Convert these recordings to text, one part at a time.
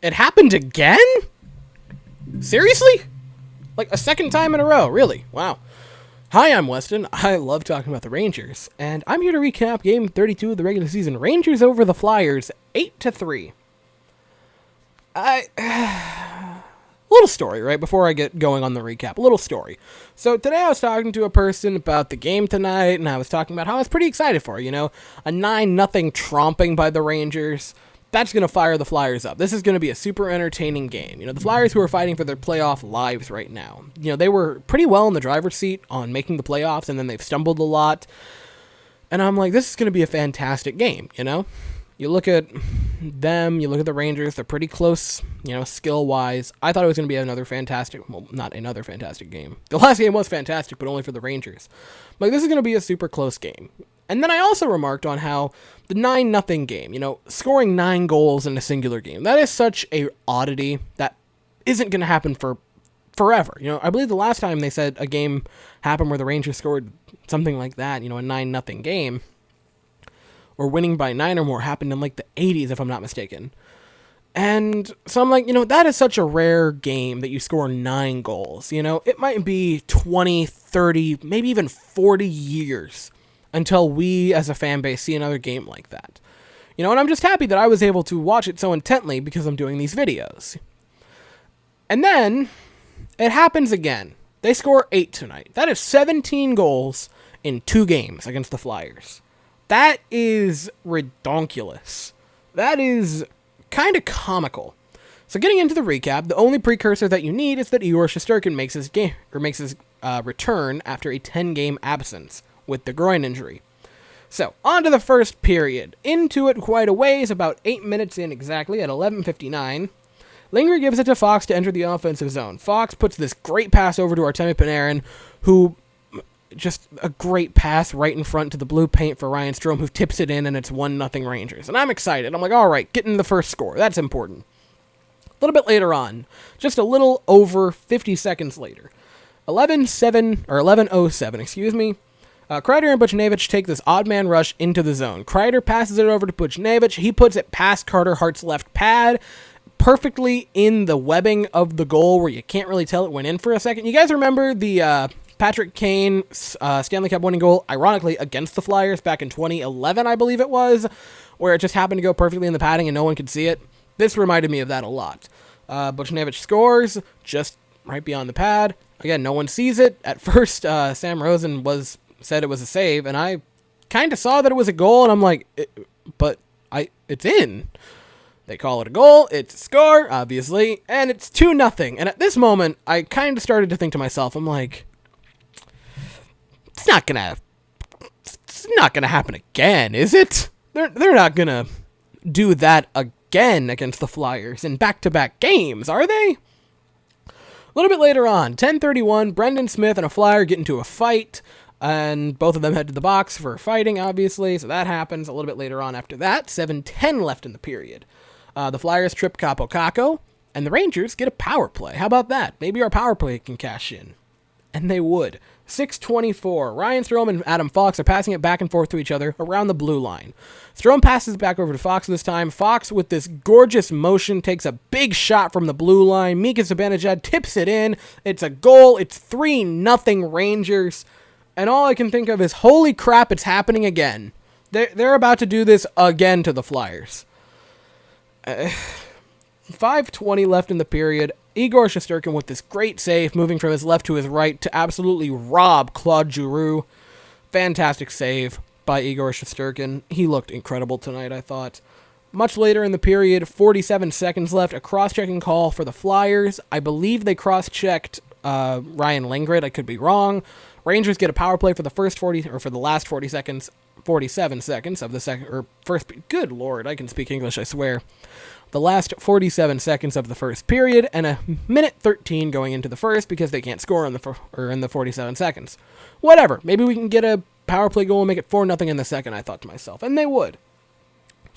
It happened again? Seriously? Like a second time in a row, really? Wow. Hi, I'm Weston. I love talking about the Rangers, and I'm here to recap Game 32 of the regular season. Rangers over the Flyers, 8-3. Little story, right, before I get going on the recap. A little story. So today I was talking to a person about the game tonight, and I was talking about how I was pretty excited for it, a 9-0 tromping by the Rangers. That's going to fire the Flyers up. This is going to be a super entertaining game. The Flyers who are fighting for their playoff lives right now. They were pretty well in the driver's seat on making the playoffs, and then they've stumbled a lot. And I'm like, this is going to be a fantastic game, You look at them, you look at the Rangers, they're pretty close, skill-wise. I thought it was going to be another fantastic, well, not another fantastic game. The last game was fantastic, but only for the Rangers. Like, this is going to be a super close game. And then I also remarked on how the 9-0 game, scoring 9 goals in a singular game, that is such a oddity that isn't going to happen for forever. I believe the last time they said a game happened where the Rangers scored something like that, a 9-0 game, or winning by 9 or more, happened in like the 80s, if I'm not mistaken. And so I'm like, that is such a rare game that you score 9 goals. It might be 20, 30, maybe even 40 years until we as a fan base see another game like that. And I'm just happy that I was able to watch it so intently because I'm doing these videos. And then it happens again. They score 8 tonight. That is 17 goals in 2 games against the Flyers. That is redonkulous. That is kind of comical. So getting into the recap, the only precursor that you need is that Igor Shesterkin makes his return after a 10-game absence with the groin injury. So, on to the first period. Into it quite a ways, about 8 minutes in exactly, at 11:59. Linger gives it to Fox to enter the offensive zone. Fox puts this great pass over to Artemi Panarin, who just a great pass right in front to the blue paint for Ryan Strome, who tips it in, and it's 1-0 Rangers. And I'm excited. I'm like, all right, getting the first score. That's important. A little bit later on, just a little over 50 seconds later, 11:07, excuse me, Kreider and Buchnevich take this odd man rush into the zone. Kreider passes it over to Buchnevich. He puts it past Carter Hart's left pad, perfectly in the webbing of the goal where you can't really tell it went in for a second. You guys remember the Patrick Kane Stanley Cup winning goal, ironically, against the Flyers back in 2011, I believe it was, where it just happened to go perfectly in the padding and no one could see it? This reminded me of that a lot. Buchnevich scores just right beyond the pad. Again, no one sees it. At first, Sam Rosen said it was a save, and I kind of saw that it was a goal, and I'm like, it's in. They call it a goal, it's a score, obviously, and it's 2-0. And at this moment, I kind of started to think to myself, I'm like, it's not gonna happen again, is it? They're not gonna do that again against the Flyers in back-to-back games, are they? A little bit later on, 10:31, Brendan Smith and a Flyer get into a fight, and both of them head to the box for fighting, obviously, so that happens a little bit later on after that. 7:10 left in the period. The Flyers trip Capo Caco, and the Rangers get a power play. How about that? Maybe our power play can cash in. And they would. 6:24. Ryan Strome and Adam Fox are passing it back and forth to each other around the blue line. Strome passes it back over to Fox this time. Fox, with this gorgeous motion, takes a big shot from the blue line. Mika Zibanejad tips it in. It's a goal. It's 3-0 Rangers. And all I can think of is, holy crap, it's happening again. They're about to do this again to the Flyers. 5:20 left in the period. Igor Shesterkin with this great save, moving from his left to his right to absolutely rob Claude Giroux. Fantastic save by Igor Shesterkin. He looked incredible tonight, I thought. Much later in the period, 47 seconds left, a cross-checking call for the Flyers. I believe they cross-checked Ryan Lindgren. I could be wrong. Rangers get a power play for the last 47 seconds of the second, or first, good lord, I can speak English, I swear. The last 47 seconds of the first period, and a minute 13 going into the first because they can't score in the 47 seconds. Whatever, maybe we can get a power play goal and make it 4-0 in the second, I thought to myself, and they would.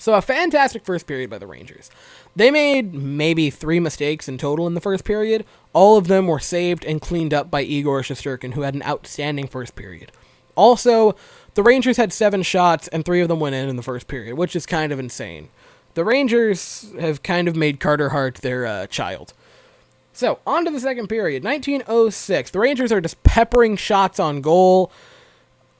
So a fantastic first period by the Rangers. They made maybe 3 mistakes in total in the first period. All of them were saved and cleaned up by Igor Shesterkin, who had an outstanding first period. Also, the Rangers had 7 shots and 3 of them went in the first period, which is kind of insane. the Rangers have kind of made Carter Hart their child. So, on to the second period. 1906. The Rangers are just peppering shots on goal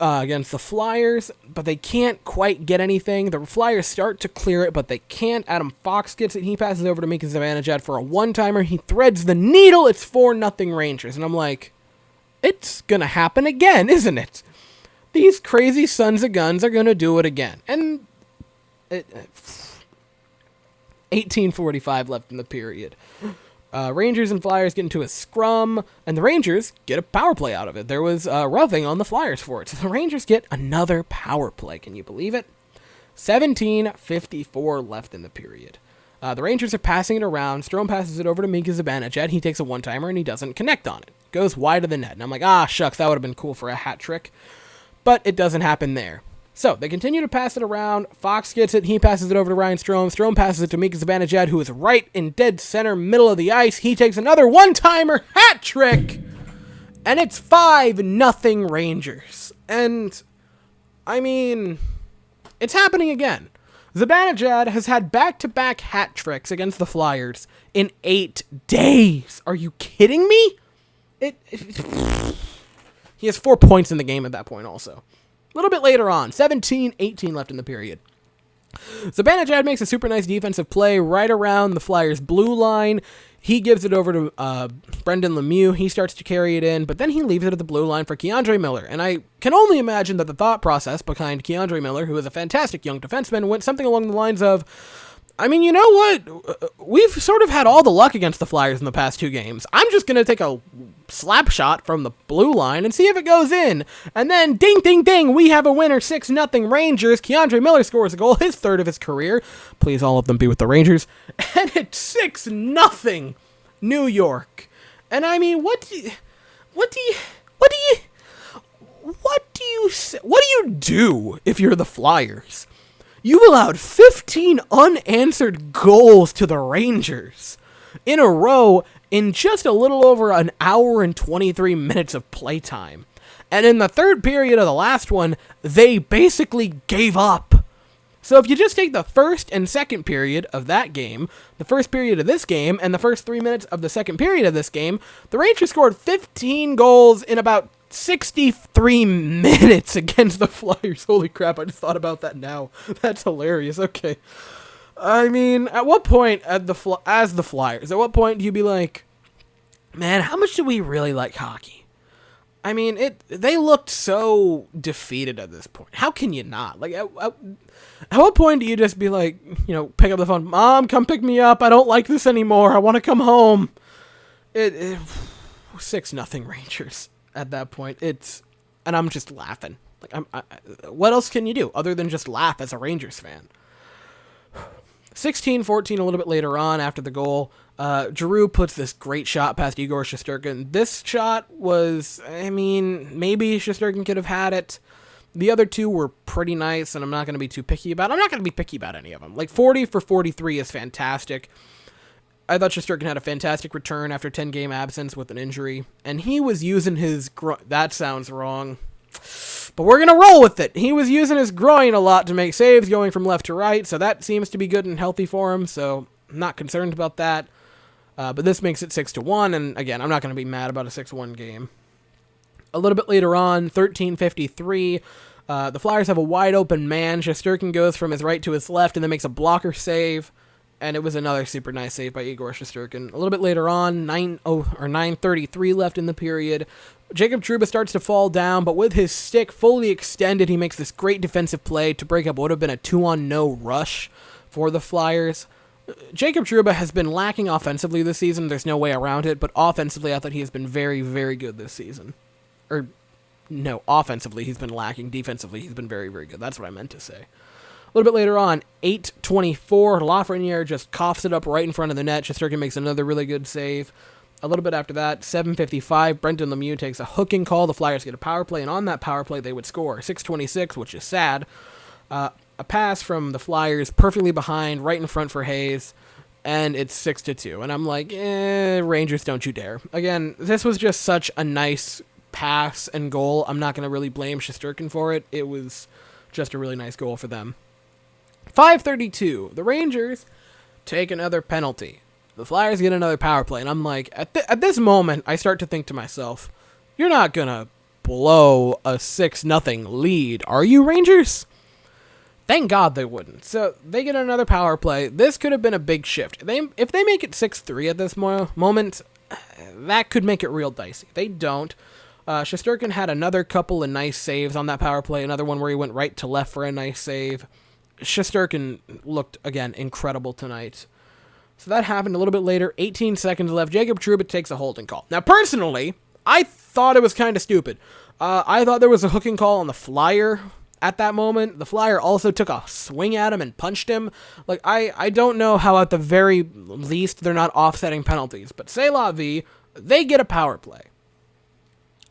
against the Flyers, but they can't quite get anything. The Flyers start to clear it, but they can't. Adam Fox gets it. He passes over to Mika Zibanejad for a one-timer. He threads the needle. It's 4-0 Rangers. And I'm like, it's going to happen again, isn't it? These crazy sons of guns are going to do it again. And 18:45 left in the period. Rangers and Flyers get into a scrum, and the Rangers get a power play out of it. There was roughing on the Flyers for it. So the Rangers get another power play. Can you believe it? 17:54 left in the period. The Rangers are passing it around. Strome passes it over to Mika Zibanejad. He takes a one-timer, and he doesn't connect on it. Goes wide of the net. And I'm like, shucks, that would have been cool for a hat trick. But it doesn't happen there. So, they continue to pass it around. Fox gets it. He passes it over to Ryan Strome. Strome passes it to Mika Zibanejad, who is right in dead center, middle of the ice. He takes another one-timer hat trick. And it's 5-0 Rangers. And, I mean, it's happening again. Zibanejad has had back-to-back hat tricks against the Flyers in 8 days. Are you kidding me? He has 4 points in the game at that point also. A little bit later on, 17:18 left in the period. Zibanejad makes a super nice defensive play right around the Flyers' blue line. He gives it over to Brendan Lemieux. He starts to carry it in, but then he leaves it at the blue line for Keandre Miller. And I can only imagine that the thought process behind Keandre Miller, who is a fantastic young defenseman, went something along the lines of, I mean, you know what? We've sort of had all the luck against the Flyers in the past 2 games. I'm just going to take a slap shot from the blue line and see if it goes in. And then, ding, ding, ding, we have a winner, 6-0 Rangers. Keandre Miller scores a goal, his 3rd of his career. Please, all of them be with the Rangers. And it's 6-0 New York. And I mean, what do you do if you're the Flyers? You allowed 15 unanswered goals to the Rangers in a row in just a little over an hour and 23 minutes of playtime. And in the third period of the last one, they basically gave up. So if you just take the first and second period of that game, the first period of this game, and the first 3 minutes of the second period of this game, the Rangers scored 15 goals in about 63 minutes against the Flyers. Holy crap, I just thought about that now. That's hilarious. Okay. I mean, at what point as the Flyers, at what point do you be like, man, how much do we really like hockey? I mean, they looked so defeated at this point. How can you not? Like, at what point do you just be like, pick up the phone, Mom, come pick me up. I don't like this anymore. I want to come home. 6-0 Rangers. At that point, and I'm just laughing. Like, what else can you do other than just laugh as a Rangers fan? 16-14, a little bit later on, after the goal, Giroux puts this great shot past Igor Shesterkin. This shot was, I mean, maybe Shesterkin could have had it. The other 2 were pretty nice, and I'm not going to be too picky about. I'm not going to be picky about any of them. Like, 40 for 43 is fantastic. I thought Shesterkin had a fantastic return after 10-game absence with an injury, and he was using his that sounds wrong, but we're going to roll with it. He was using his groin a lot to make saves going from left to right, so that seems to be good and healthy for him, so I'm not concerned about that. But this makes it 6-1, and again, I'm not going to be mad about a 6-1 game. A little bit later on, 13:53, the Flyers have a wide-open man. Shesterkin goes from his right to his left and then makes a blocker save. And it was another super nice save by Igor Shesterkin. A little bit later on, 9:33 left in the period. Jacob Trouba starts to fall down, but with his stick fully extended, he makes this great defensive play to break up what would have been a 2-on-0 rush for the Flyers. Jacob Trouba has been lacking offensively this season. There's no way around it, but offensively, I thought he has been very, very good this season. Offensively, he's been lacking. Defensively, he's been very, very good. That's what I meant to say. A little bit later on, 8:24, Lafreniere just coughs it up right in front of the net. Shesterkin makes another really good save. A little bit after that, 7:55, Brendan Lemieux takes a hooking call. The Flyers get a power play, and on that power play, they would score. 6:26, which is sad. A pass from the Flyers, perfectly behind, right in front for Hayes, and it's 6-2. And I'm like, Rangers, don't you dare. Again, this was just such a nice pass and goal. I'm not going to really blame Shesterkin for it. It was just a really nice goal for them. 5:32. The Rangers take another penalty. The Flyers get another power play. And I'm like, at this moment, I start to think to myself, you're not going to blow a 6-0 lead, are you, Rangers? Thank God they wouldn't. So they get another power play. This could have been a big shift. If they make it 6-3 at this moment, that could make it real dicey. They don't. Shesterkin had another couple of nice saves on that power play. Another one where he went right to left for a nice save. Shesterkin looked, again, incredible tonight. So that happened a little bit later. 18 seconds left. Jacob Trouba takes a holding call. Now, personally, I thought it was kind of stupid. I thought there was a hooking call on the Flyer at that moment. The Flyer also took a swing at him and punched him. Like, I don't know how at the very least they're not offsetting penalties. But c'est la vie, they get a power play.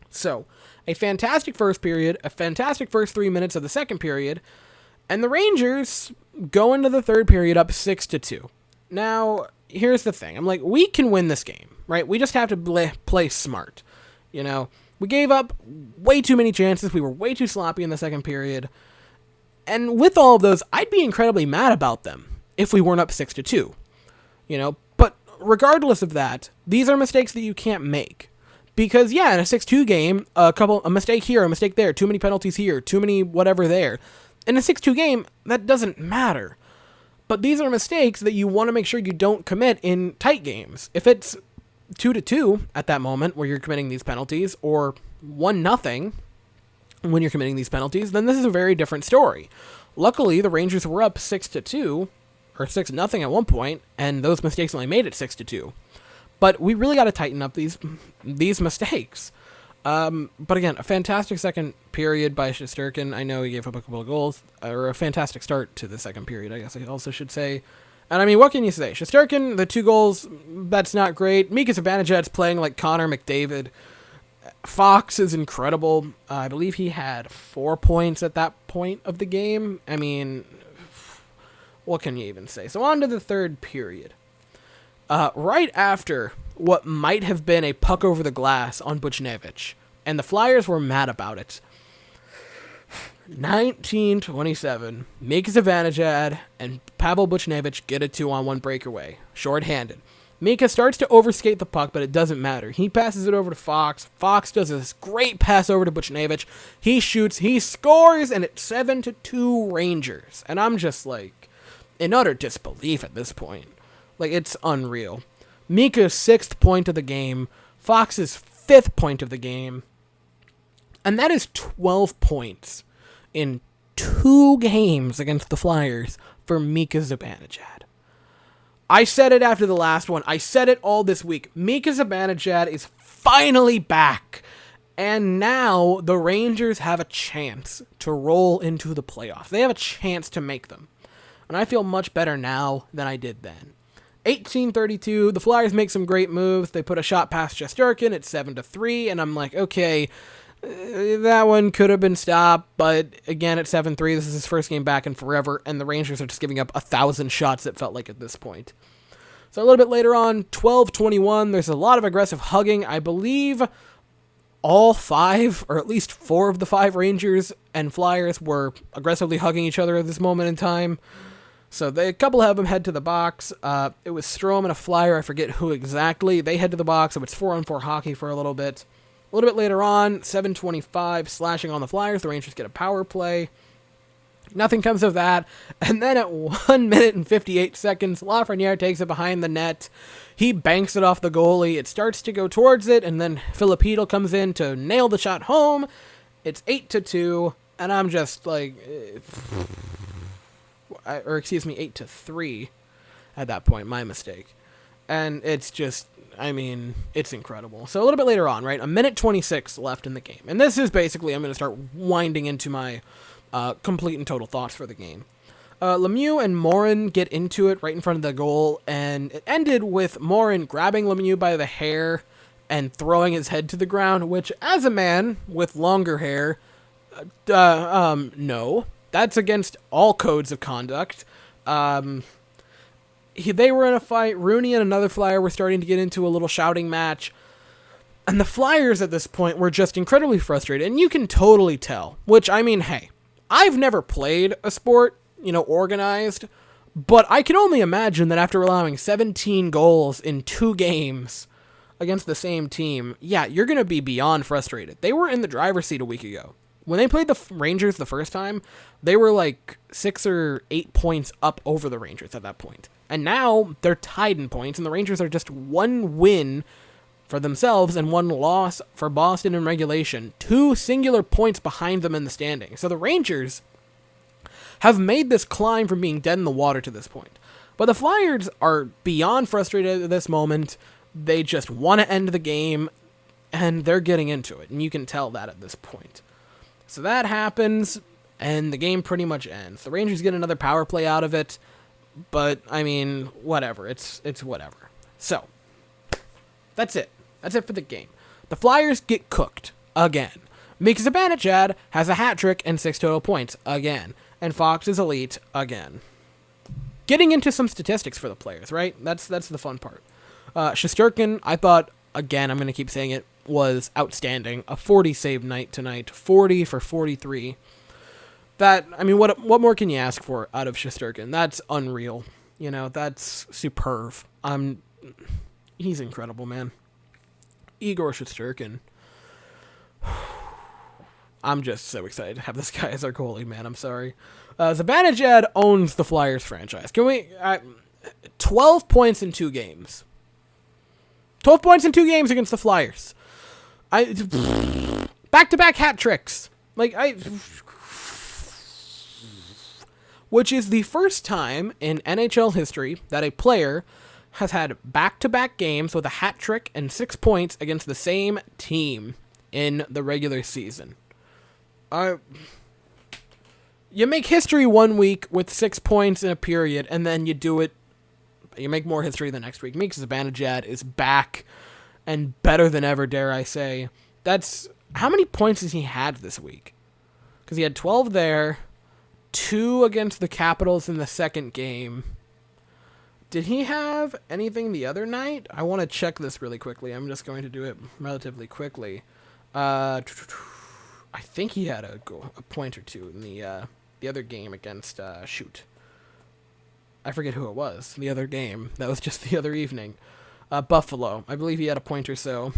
So, a fantastic first period, a fantastic first 3 minutes of the second period, and the Rangers go into the third period up 6-2. Now, here's the thing. I'm like, we can win this game, right? We just have to play smart. You know, we gave up way too many chances. We were way too sloppy in the second period. And with all of those, I'd be incredibly mad about them if we weren't up 6-2. You know, but regardless of that, these are mistakes that you can't make. Because, yeah, in a 6-2 game, a mistake here, a mistake there, too many penalties here, too many whatever there. In a 6-2 game, that doesn't matter. But these are mistakes that you want to make sure you don't commit in tight games. If it's 2-2 at that moment where you're committing these penalties, or 1-0 when you're committing these penalties, then this is a very different story. Luckily, the Rangers were up 6-2, or 6-0 at one point, and those mistakes only made it 6-2. But we really got to tighten up these mistakes. But again, a fantastic second period by Shesterkin. I know he gave up a couple of goals, or a fantastic start to the second period, I guess I also should say. And I mean, what can you say? Shesterkin, the 2 goals, that's not great. Mika Zibanejad's playing like Connor McDavid. Fox is incredible. I believe he had 4 points at that point of the game. I mean, what can you even say? So on to the third period. Right after what might have been a puck over the glass on Buchnevich, and the Flyers were mad about it. 19:27, Mika Zibanejad and Pavel Buchnevich get a 2-on-1 breakaway, shorthanded. Mika starts to overskate the puck, but it doesn't matter. He passes it over to Fox. Fox does this great pass over to Buchnevich. He shoots, he scores, and it's 7-2 Rangers. And I'm just like, in utter disbelief at this point. Like, it's unreal. Mika's 6th point of the game, Fox's 5th point of the game, and that is 12 points in 2 games against the Flyers for Mika Zibanejad. I said it after the last one. I said it all this week. Mika Zibanejad is finally back, and now the Rangers have a chance to roll into the playoffs. They have a chance to make them, and I feel much better now than I did then. 18:32, the Flyers make some great moves. They put a shot past Shesterkin at 7-3, and I'm like, okay, that one could have been stopped, but again, at 7-3, this is his first game back in forever, and the Rangers are just giving up 1,000 shots, it felt like, at this point. So a little bit later on, 12:21, there's a lot of aggressive hugging. I believe all 5, or at least 4 of the 5 Rangers and Flyers were aggressively hugging each other at this moment in time. So a couple of them head to the box. It was Strome and a Flyer. I forget who exactly. They head to the box, so it's 4-on-4 hockey for a little bit. A little bit later on, 7:25, slashing on the Flyers. The Rangers get a power play. Nothing comes of that. And then at 1 minute and 58 seconds, Lafreniere takes it behind the net. He banks it off the goalie. It starts to go towards it, and then Filipino comes in to nail the shot home. It's 8-2, and I'm just like... 8-3 at that point, my mistake. And it's just, I mean, it's incredible. So a little bit later on, right, 1:26 left in the game. And this is basically, I'm going to start winding into my complete and total thoughts for the game. Lemieux and Morin get into it right in front of the goal, and it ended with Morin grabbing Lemieux by the hair and throwing his head to the ground, which, as a man with longer hair, no. That's against all codes of conduct. They were in a fight. Rooney and another Flyer were starting to get into a little shouting match. And the Flyers at this point were just incredibly frustrated. And you can totally tell. Which, I mean, hey, I've never played a sport organized. But I can only imagine that after allowing 17 goals in 2 games against the same team, yeah, you're going to be beyond frustrated. They were in the driver's seat a week ago. When they played the Rangers the first time, they were like 6 or 8 points up over the Rangers at that point. And now they're tied in points, and the Rangers are just 1 win for themselves and 1 loss for Boston in regulation. 2 singular points behind them in the standings. So the Rangers have made this climb from being dead in the water to this point. But the Flyers are beyond frustrated at this moment. They just want to end the game, and they're getting into it, and you can tell that at this point. So that happens, and the game pretty much ends. The Rangers get another power play out of it, but, I mean, whatever. It's whatever. So, that's it. That's it for the game. The Flyers get cooked again. Mika Zibanejad has a hat trick and 6 total points again. And Fox is elite again. Getting into some statistics for the players, right? That's the fun part. Shesterkin, I thought, again, I'm going to keep saying it, was outstanding. A 40 save night tonight. 40 for 43. That, I mean, what more can you ask for out of Shesterkin? That's unreal. That's superb. He's incredible, man. Igor Shesterkin. I'm just so excited to have this guy as our goalie, man. I'm sorry. Zibanejad owns the Flyers franchise. Can we... 12 points in 2 games. 12 points in 2 games against the Flyers. Back-to-back hat tricks. Which is the first time in NHL history that a player has had back-to-back games with a hat trick and 6 points against the same team in the regular season. You make history one week with 6 points in a period, and then you make more history the next week. Mika Zibanejad is back and better than ever, dare I say. How many points has he had this week? Because he had 12 there, 2 against the Capitals in the second game. Did he have anything the other night? I want to check this really quickly. I'm just going to do it relatively quickly. I think he had a point or 2 in the other game against, I forget who it was. The other game. That was just the other evening. Buffalo. I believe he had a point or so.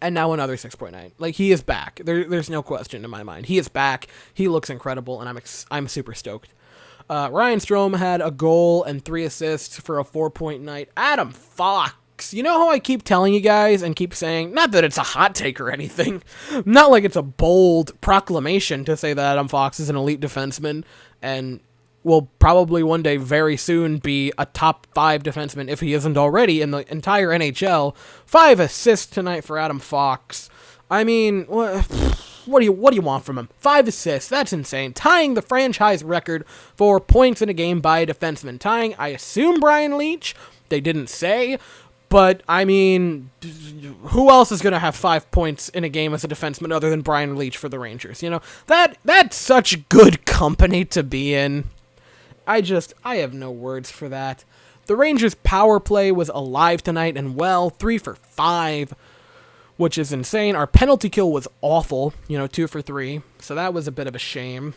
And now another 6.9. He is back. There's no question in my mind. He is back. He looks incredible, and I'm super stoked. Ryan Strome had a goal and 3 assists for a 4-point night. Adam Fox. You know how I keep telling you guys and keep saying, not that it's a hot take or anything, not like it's a bold proclamation to say that Adam Fox is an elite defenseman and will probably one day very soon be a top 5 defenseman if he isn't already in the entire NHL. 5 assists tonight for Adam Fox. I mean, what do you want from him? 5 assists, that's insane. Tying the franchise record for points in a game by a defenseman. Tying, I assume, Brian Leetch. They didn't say. But, I mean, who else is going to have 5 points in a game as a defenseman other than Brian Leetch for the Rangers? That's such good company to be in. I have no words for that. The Rangers' power play was alive tonight and 3 for 5, which is insane. Our penalty kill was awful, 2 for 3, so that was a bit of a shame.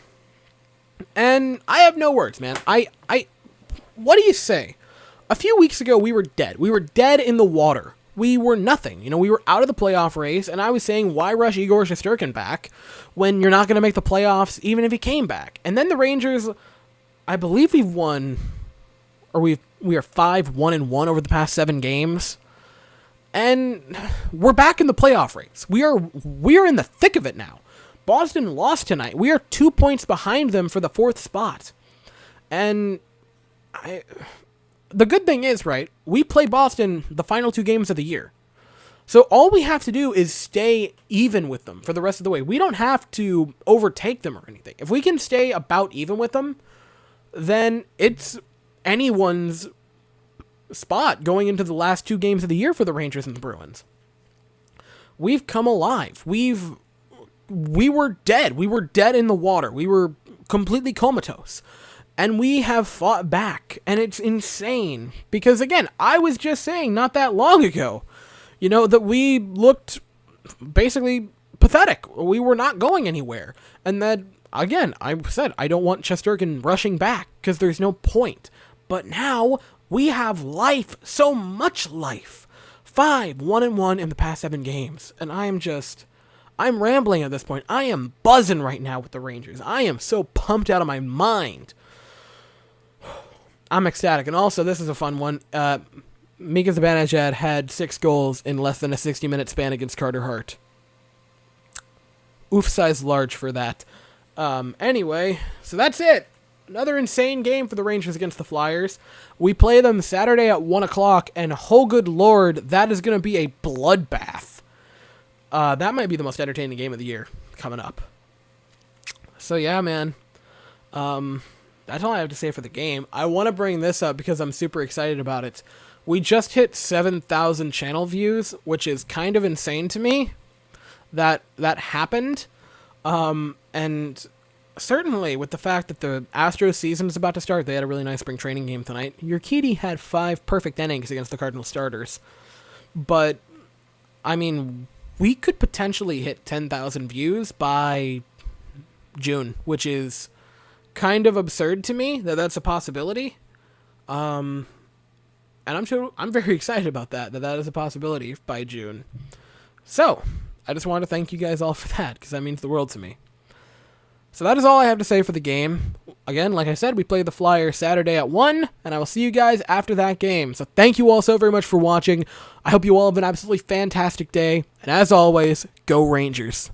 And I have no words, man. What do you say? A few weeks ago, we were dead. We were dead in the water. We were nothing. We were out of the playoff race, and I was saying, why rush Igor Shesterkin back when you're not going to make the playoffs, even if he came back? And then the Rangers, I believe we've won, or we are 5-1-1 over the past 7 games, and we're back in the playoff race. We are in the thick of it now. Boston lost tonight. We are 2 points behind them for the 4th spot. And the good thing is, right, we play Boston the final 2 games of the year. So all we have to do is stay even with them for the rest of the way. We don't have to overtake them or anything. If we can stay about even with them, then it's anyone's spot going into the last 2 games of the year for the Rangers and the Bruins. We've come alive. We were dead. We were dead in the water. We were completely comatose. And we have fought back, and it's insane. Because, again, I was just saying not that long ago, that we looked basically pathetic. We were not going anywhere. And that again, I said I don't want Chesterkin rushing back because there's no point. But now we have life, so much life. 1-1 in the past 7 games. And I'm rambling at this point. I am buzzing right now with the Rangers. I am so pumped out of my mind. I'm ecstatic. And also, this is a fun one. Mika Zibanejad had 6 goals in less than a 60-minute span against Carter Hart. Oof size large for that. Anyway, so that's it. Another insane game for the Rangers against the Flyers. We play them Saturday at 1 o'clock, and oh good lord, that is going to be a bloodbath. That might be the most entertaining game of the year coming up. So yeah, man. That's all I have to say for the game. I want to bring this up because I'm super excited about it. We just hit 7,000 channel views, which is kind of insane to me that happened. And certainly with the fact that the Astros season is about to start, they had a really nice spring training game tonight. Urquidy had 5 perfect innings against the Cardinal starters. But, I mean, we could potentially hit 10,000 views by June, which is kind of absurd to me that that's a possibility. And I'm very excited about that is a possibility by June. So, I just want to thank you guys all for that, because that means the world to me. So that is all I have to say for the game. Again, like I said, we play the Flyers Saturday at 1, and I will see you guys after that game. So thank you all so very much for watching. I hope you all have an absolutely fantastic day, and as always, go Rangers.